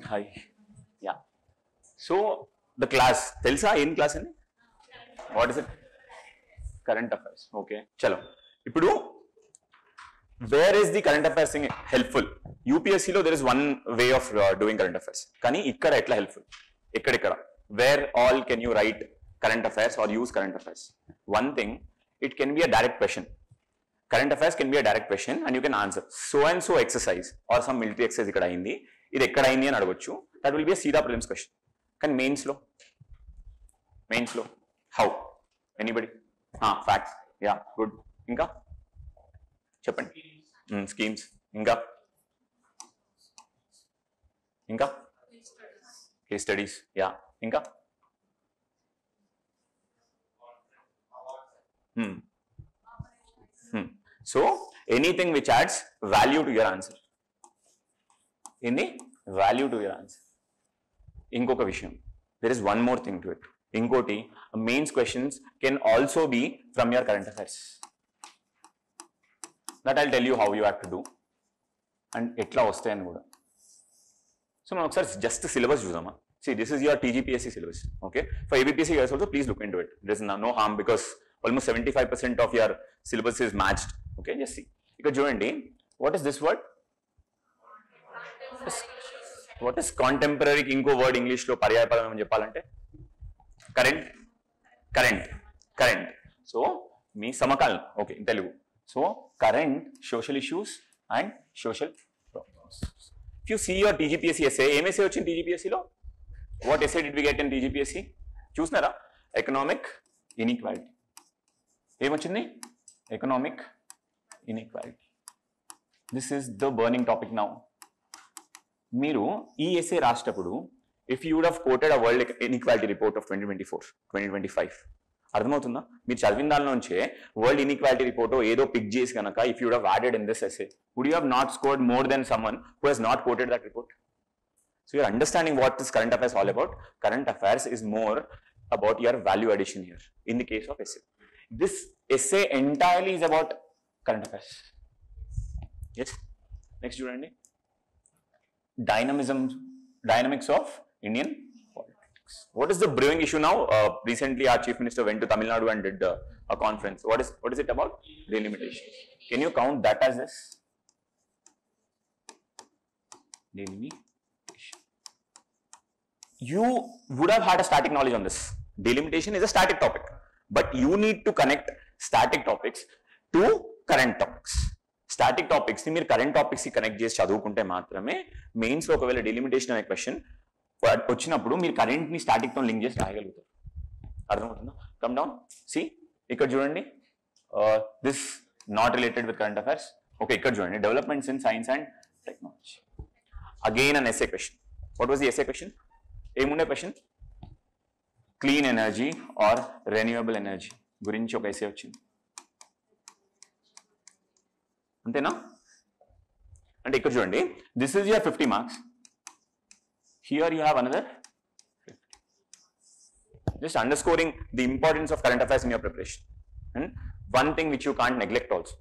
Hi. Yeah. So the class, తెలుసా ఏం class అని? What is it? Current affairs. Okay. చలో. ఇప్పుడు where is the current affairs thing helpful? UPSC లో there is one way of doing current affairs. కానీ ఇక్కడ ఎట్లా helpful? ఇక్కడ where all can you write current affairs or use current affairs? One thing, it can be a direct question. Current affairs can be a direct question and you can answer so and so exercise or some military exercise ఇక్కడ అయింది, ఇది ఎక్కడ అయింది అని అడగొచ్చు. That will be a సీదా prelims question. కానీ mains లో how? Anybody? Facts. Yeah, good. ఇంకా చెప్పండి. స్కీమ్స్. ఇంకా కేస్ స్టడీస్. యా ఇంకా so anything which adds value to your answer. ఏంది వాల్యూ టు యువర్ ఆన్సర్. ఇంకొక విషయం, there is one more thing to it. ఇంకోటి, mains questions can also be from your current affairs. That I'll tell you how you have to do and ఎట్లా వస్తాయని కూడా. So మనం ఒకసారి just syllabus చూద్దామా. See, this is your TGPSC syllabus. Okay. For ABPSC guys also, please look into it. There is no harm because almost 75% of your syllabus is matched. Okay, just see. Because చూడండి, what is this word? What is contemporary? ఇంకో word English లో పర్యాయ పదం అని చెప్పాలంటే current. So మీ సమకాలం. Okay, in Telugu. So current social issues and social problems. If you see your TGPSC essay, ఏం essay వచ్చింది TGPSC లో? What essay did we get in TGPSC? చూసినారా? Economic inequality. ఏమొచ్చింది? Economic inequality. This is the burning topic now. మీరు ఈ essay రాసేటప్పుడు if you would have quoted a world inequality report of 2024-2025, అర్థమవుతుందా? మీరు చదివిన దాని నుంచే వరల్డ్ ఇన్ఈక్వాలిటీ రిపోర్ట్ ఏదో పిక్ చేసి కనుక if you would have added in this essay, would you have not scored more than someone who has not quoted that report? So you're understanding what this current affairs all about. Current affairs is more about your value addition here in the case of essay. This essay entirely is about current affairs. Yes. Next చూడండి, dynamics of Indian politics. What is the brewing issue now? Recently our chief minister went to Tamil Nadu and did a conference. What is it about? Delimitation. Can you count that as this? Delimitation. You would have had a static knowledge on this. Delimitation is a static topic, but you need to connect static topics to current topics. Static topics ni meer current topics ki connect chesi chaduvukunte maatrame mains lo okavela delimitation ane question vachinappudu meer current ni static tho link chesi rayagalugutaru. Ardhamavutunda? Come down, see ikkada chudandi, this not related with current affairs. Okay, ikkada chudandi, developments in science and technology. Again an essay question. What was the essay question? ఏముండే question? Clean energy or renewable energy గురించి ఒక essay వచ్చింది. అంతేనా? అంటే ఇక్కడ చూడండి, this is your 50 marks. Here you have another 50. Just underscoring the importance of current affairs in your preparation. And one thing which you can't neglect also.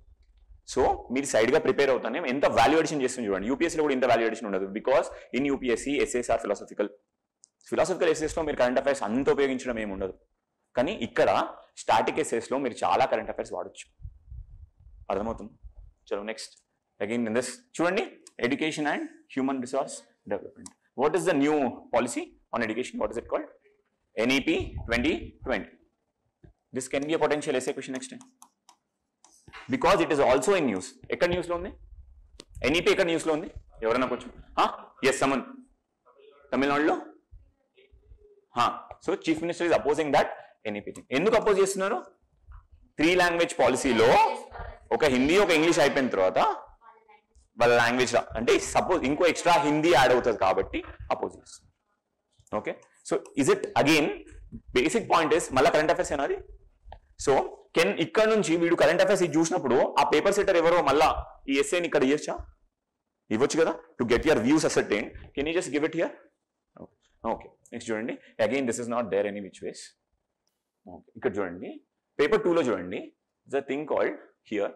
So మీరు సైడ్గా prepare అవుతానే ఎంత వాల్యుయేషన్ చేస్తుంది చూడండి. యూపీఎస్సీలో కూడా ఇంత వాల్యుయేషన్ ఉండదు because in UPSC essays are philosophical ఎస్సేస్లో మీరు కరెంట్ అఫైర్స్ అంత ఉపయోగించడం ఏమి ఉండదు. కానీ ఇక్కడ స్టాటిక్ ఎస్సేస్లో మీరు చాలా కరెంట్ అఫైర్స్ వాడచ్చు. అర్థమవుతుంది? చలో నెక్స్ట్. అగైన్ ఇన్ దిస్ చూడండి, education and human resource development. What is the new policy on education? What is it called? NEP 2020. This can be a potential essay question next time because it is also in news. ఎక్కడ న్యూస్లో ఉంది? NEP ఎక్కడ న్యూస్లో ఉంది? ఎవరైనా కొంచెం yes సమన్ తమిళనాడులో. So chief minister is opposing that NEP. ఎందుకు అపోజ్ చేస్తున్నారు? 3 లాంగ్వేజ్ పాలసీలో ఒక హిందీ ఒక ఇంగ్లీష్ అయిపోయిన తర్వాత వాళ్ళ లాంగ్వేజ్ అంటే సపోజ్ ఇంకో ఎక్స్ట్రా హిందీ యాడ్ అవుతుంది కాబట్టి అపోజ్ చేస్తున్నారు. Okay, so is it again basic point is మళ్ళీ కరెంట్ అఫైర్స్ అనేది. సో ఇక్కడ నుంచి వీడు కరెంట్ అఫైర్స్ ఇది చూసినప్పుడు ఆ పేపర్ సెటర్ ఎవరో మళ్ళా ఈ ఎస్ఏని ఇక్కడ ఇవ్వచ్చా? ఇవ్వచ్చు కదా. To get your views ascertain, can you just give it here? Okay, next చూడండి. Again this is not there any which ways. Okay, ఇక్కడ చూడండి పేపర్ 2లో చూడండి, ద థింగ్ కాల్డ్ హియర్.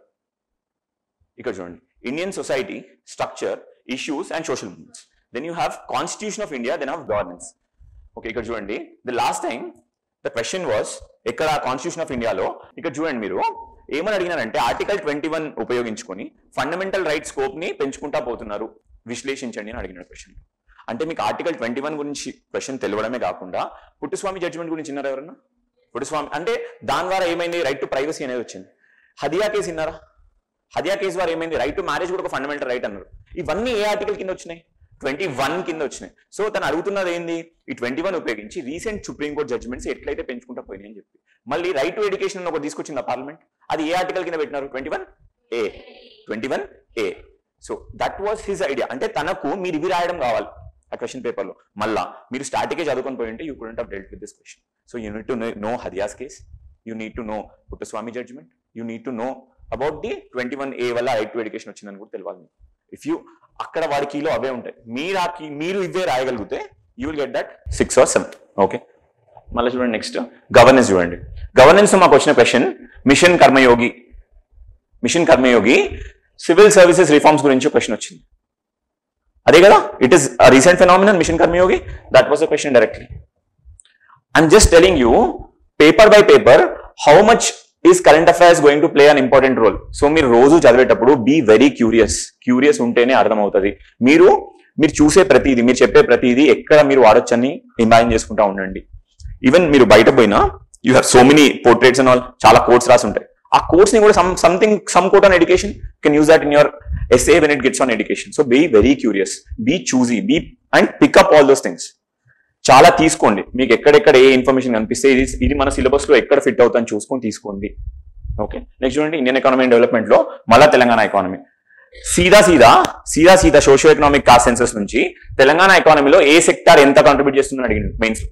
ఇక్కడ చూడండి, Indian society structure, issues and social movements. then you have Constitution of India, then you have governance. Okay, ఇక్కడ చూడండి, the last time the question was ఇక్కడ Constitution of India లో ఇక్కడ చూడండి మీరు ఏమని అడిగినారంటే ఆర్టికల్ 21 ఉపయోగించుకొని ఫండమెంటల్ రైట్ స్కోప్ ని పెంచుకుంటా పోతున్నారు, విశ్లేషించండి అని అడిగిన క్వశ్చన్. అంటే మీకు ఆర్టికల్ 21 గురించి క్వశ్చన్ తెలియడమే కాకుండా పుట్టుస్వామి జడ్జిమెంట్ గురించి విన్నారా ఎవరన్నా? పుట్టుస్వామి అంటే దాని ద్వారా ఏమైంది, రైట్ టు ప్రైవసీ అనేది వచ్చింది. హదియా కేసు విన్నారా? హదియా కేసు ద్వారా ఏమైంది, రైట్ టు మ్యారేజ్ కూడా ఒక ఫండమెంటల్ రైట్ అన్నారు. ఇవన్నీ ఏ ఆర్టికల్ కింద వచ్చినాయి? 21 కింద వచ్చినాయి. సో తను అడుగుతున్నది ఏంది, ఈ 21 ఉపయోగించి రీసెంట్ సుప్రీంకోర్టు జడ్జిమెంట్స్ ఎట్లయితే పెంచుకుంటా పోయినాయి అని చెప్పి. మళ్ళీ రైట్ టు ఎడ్యుకేషన్ ఒకటి తీసుకొచ్చింది పార్లమెంట్, అది ఏ ఆర్టికల్ కింద పెట్టినారు? 21A. So that was his idea. అంటే తనకు మీరు ఇవి రాయడం కావాలి ఆ క్వశ్చన్ పేపర్ లో. మళ్ళా మీరు స్టాటికే చదువుకొని పోయి ఉంటే you couldn't have dealt with this question. So you need to know Hadiya's case, you need to know Puttaswamy judgment, you need to know about the 21A వల్ల రైట్ టు ఎడ్యుకేషన్ వచ్చిందని కూడా తెలియాలి. ఇఫ్ యూ అక్కడ వాడి కీలో అవే ఉంటాయి, మీరు ఇవే రాయగలిగితే you will get that 6 or 7. Okay, మళ్ళీ చూడండి నెక్స్ట్ గవర్నెన్స్ చూడండి. గవర్నెన్స్ మాకు వచ్చిన question mission Karmayogi civil services reforms గురించి క్వశ్చన్ వచ్చింది. అదే కదా, it is a recent phenomenon mission Karmayogi. That was the question directly. I'm just telling you paper by paper how much is current affairs going to play an important role. So మీరు రోజు చదివేటప్పుడు be very curious ఉంటేనే అర్థమవుతుంది. మీరు చూసే ప్రతిదీ, మీరు చెప్పే ప్రతిదీ ఎక్కడ మీరు వాడొచ్చని ఇమాజిన్ చేసుకుంటా ఉండండి. ఈవెన్ మీరు బయట పోయినా you have so many portraits and all, చాలా కోట్స్ రాసి ఉంటాయి. ఆ కోర్స్ ని కూడా some quote on education, can use that in your essay when it gets on education. So be very curious, be choosy, and pick up all those things. చాలా తీసుకోండి, మీకు ఎక్కడెక్కడ ఏ ఇన్ఫర్మేషన్ కనిపిస్తే ఇది మన సిలబస్ లో ఎక్కడ ఫిట్ అవుతుందని చూసుకొని తీసుకోండి. ఓకే, నెక్స్ట్ చూడండి ఇండియన్ ఎకానమీ అండ్ డెవలప్మెంట్ లో మళ్ళా తెలంగాణ ఎకానమీ. సీదా సోషియో ఎకనామిక్ కాస్ట్ సెన్సస్ నుంచి తెలంగాణ ఎకానమీలో ఏ సెక్టార్ ఎంత కాంట్రిబ్యూట్ చేస్తుందని అడిగింది మెయిన్స్ లో.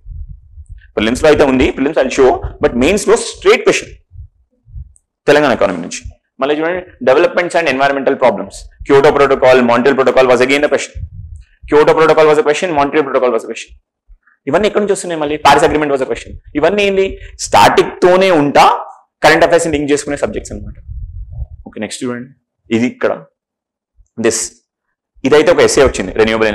ప్రిలిమ్స్ లో అయితే ఉంది, prelims I'll show, but mains లో స్ట్రేట్ క్వశ్చన్ తెలంగాణ ఎకానమీ నుంచి. మళ్ళీ చూడండి developments and environmental problems. Kyoto protocol, Montreal protocol was again the question. Kyoto protocol was a question, Montreal protocol was a question. ఇవన్నీ ఎక్కడి నుంచి వస్తున్నాయి? మళ్ళీ Paris agreement was a question. ఇవన్నీ ఏంటి, స్టాటిక్ తోనే ఉంటా కరెంట్ అఫైర్స్ లింక్ చేసుకునే సబ్జెక్ట్స్ అనమాట. ఓకే, నెక్స్ట్ చూడండి ఇది ఇక్కడ ఇదైతే ఒక ఎస్సే వచ్చింది రెన్యూబుల్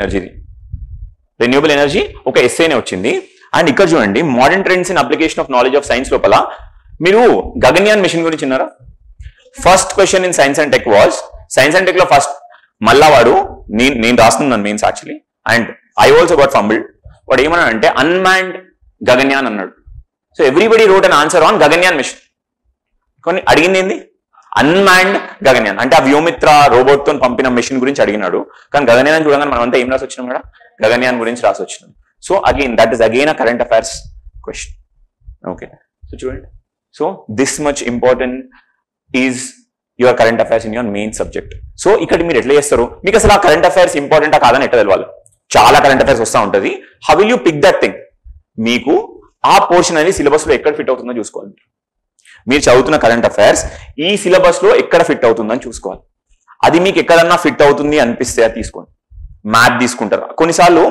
ఎనర్జీ ఒక ఎస్సేనే వచ్చింది. అండ్ ఇక్కడ చూడండి modern trends in application of knowledge of science లోపల మీరు గగన్యాన్ మిషన్ గురించి విన్నారా? First question in science and tech was, science and tech లో ఫస్ట్ మళ్ళా వాడు నేను రాస్తున్నాను mains actually, and I also got fumbled. వాడు ఏమన్నా అంటే అన్మాన్డ్ గగన్యాన్ అన్నాడు. So everybody wrote an answer on Gaganyaan mission. కొన్ని అడిగింది ఏంది, అన్మాన్డ్ గగన్యాన్ అంటే ఆ వ్యోమిత్ర రోబోట్ తో పంపిన మిషన్ గురించి అడిగినాడు. కానీ గగన్యాన్ చూడగానే మనం అంతా ఏం రాసి వచ్చినాం కదా, గగన్యాన్ గురించి రాసి వచ్చినాం. So again that is again a current affairs question. Okay, so చూడండి, so this much important is your current affairs in your main subject. So ఇక్కడ మీరు ఎట్లా చేస్తారు, మీకు అసలు ఆ కరెంట్ అఫైర్స్ ఇంపార్టెంటా కాదని ఎట్లా తెలవాలి? చాలా కరెంట్ అఫైర్స్ వస్తూ ఉంటుంది. How will you pick that thing? మీకు ఆ పోర్షన్ అనేది సిలబస్ లో ఎక్కడ ఫిట్ అవుతుందో చూసుకోవాలి. మీరు చదువుతున్న కరెంట్ అఫైర్స్ ఈ సిలబస్ లో ఎక్కడ ఫిట్ అవుతుందని చూసుకోవాలి. అది మీకు ఎక్కడన్నా ఫిట్ అవుతుంది అనిపిస్తే అది తీసుకోండి. మ్యాథ్ తీసుకుంటారు కొన్నిసార్లు,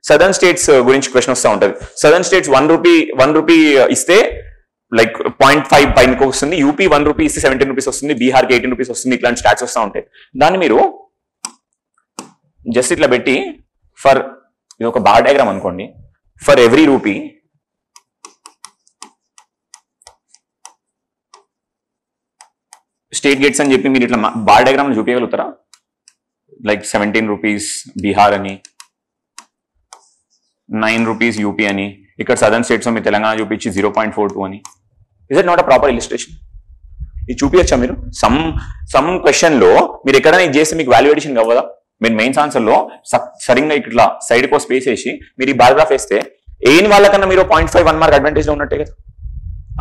సదర్న్ స్టేట్స్ గురించి క్వశ్చన్ వస్తూ ఉంటుంది. సదర్న్ స్టేట్స్ 1 రూపీ ఇస్తే లైక్ 0.5 పైనకి వస్తుంది, యూపీ 1 రూపీ ఇస్తే 17 రూపీస్ వస్తుంది, బీహార్కి 18 రూపీస్ వస్తుంది. ఇట్లాంటి స్టాట్స్ వస్తూ ఉంటాయి. దాన్ని మీరు జస్ట్ ఇట్లా పెట్టి ఫర్ ఇది ఒక బార్ డయాగ్రామ్ అనుకోండి, for every rupee state gets అని చెప్పి మీరు ఇట్లా బార్ డయాగ్రామ్ చూపించగలుగుతారా? లైక్ 17 రూపీస్ బీహార్ అని, 9 రూపీస్ యూపీ అని, ఇక్కడ సదర్న్ స్టేట్స్ మీ తెలంగాణ చూపించి 0.42 అని. Is it not a proper illustration? ఇది చూపించచ్చా మీరు? సమ్ క్వశ్చన్ లో మీరు ఎక్కడైనా ఇది చేస్తే మీకు వాల్యుయేషన్ అవ్వదా? మీరు మెయిన్స్ ఆన్సర్ లో సరిగ్గా ఇట్లా సైడ్ కో స్పేస్ వేసి మీరు ఈ బార్గ్రాఫ్ వేస్తే ఏని వాళ్ళకన్నా మీరు 0.5 1 మార్క్ అడ్వాంటేజ్ లో ఉన్నట్టే కదా.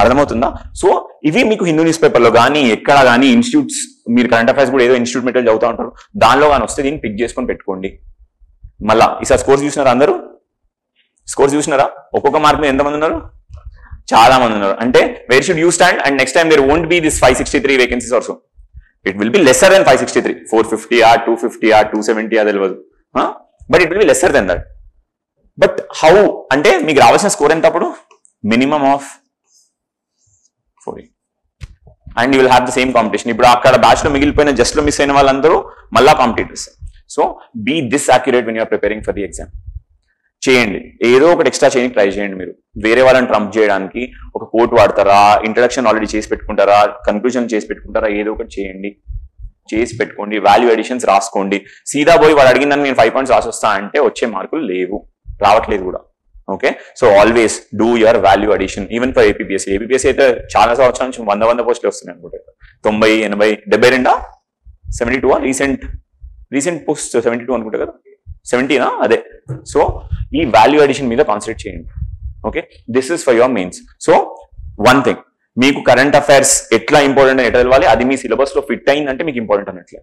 అర్థమవుతుందా? సో ఇవి మీకు హిందూ న్యూస్ పేపర్ లో కానీ ఎక్కడ కానీ ఇన్స్టిట్యూట్స్, మీరు కరెంట్ అఫైర్స్ కూడా ఏదో ఇన్స్టిట్యూట్ మెటీరియల్ చదువుతూ ఉంటారు, దానిలో కానీ వస్తే దీన్ని పిక్ చేసుకొని పెట్టుకోండి. మళ్ళా ఈసారి స్కోర్స్ చూసినారా? అందరూ స్కోర్స్ చూసినారా? ఒక్కొక్క మార్క్ మీద ఎంతమంది ఉన్నారు? చాలా మంది ఉన్నారు. అంటే where should you stand? And next time there won't be this 563 vacancies also. It will be lesser than 563. 450 or 250 or 270 అది తెలియదు, but it will be lesser than that. But how అంటే మీకు రావాల్సిన స్కోర్ ఎంత అప్పుడు? Minimum of 40. And you will have the same competition. ఇప్పుడు అక్కడ batch లో మిగిలిపోయిన జస్ట్ లో మిస్ అయిన వాళ్ళందరూ మళ్ళా competitors. So be this accurate when you're preparing for the exam. చేయండి, ఏదో ఒకటి ఎక్స్ట్రా చేయడానికి ట్రై చేయండి. మీరు వేరే వాళ్ళని ట్రంప్ చేయడానికి ఒక కోట్ వాడతారా, ఇంట్రడక్షన్ ఆల్రెడీ చేసి పెట్టుకుంటారా, కన్క్లూజన్ చేసి పెట్టుకుంటారా, ఏదో ఒకటి చేయండి, చేసి పెట్టుకోండి. వాల్యూ అడిషన్స్ రాసుకోండి. సీదా పోయి వాడు అడిగిందని నేను 5 పాయింట్స్ రాసొస్తా అంటే వచ్చే మార్కులు లేవు, రావట్లేదు కూడా. Okay, so always do your value addition. Even for APSC. APSC అయితే చాలా సంవత్సరాల నుంచి 100 పోస్టులు వస్తున్నాయి అనుకుంటా. 90, 80, 72, 72 రీసెంట్ పోస్ట్ 72 అనుకుంటా కదా, 70నా అదే. సో ఈ వాల్యూ అడిషన్ మీద కాన్సన్ట్రేట్ చేయండి. Okay, this is for your mains. So one thing, మీకు కరెంట్ అఫైర్స్ ఎట్లా ఇంపార్టెంట్ అని ఎట్లా తెలవాలి, అది మీ సిలబస్ లో ఫిట్ అయిందంటే మీకు ఇంపార్టెంట్ అన్నట్లే.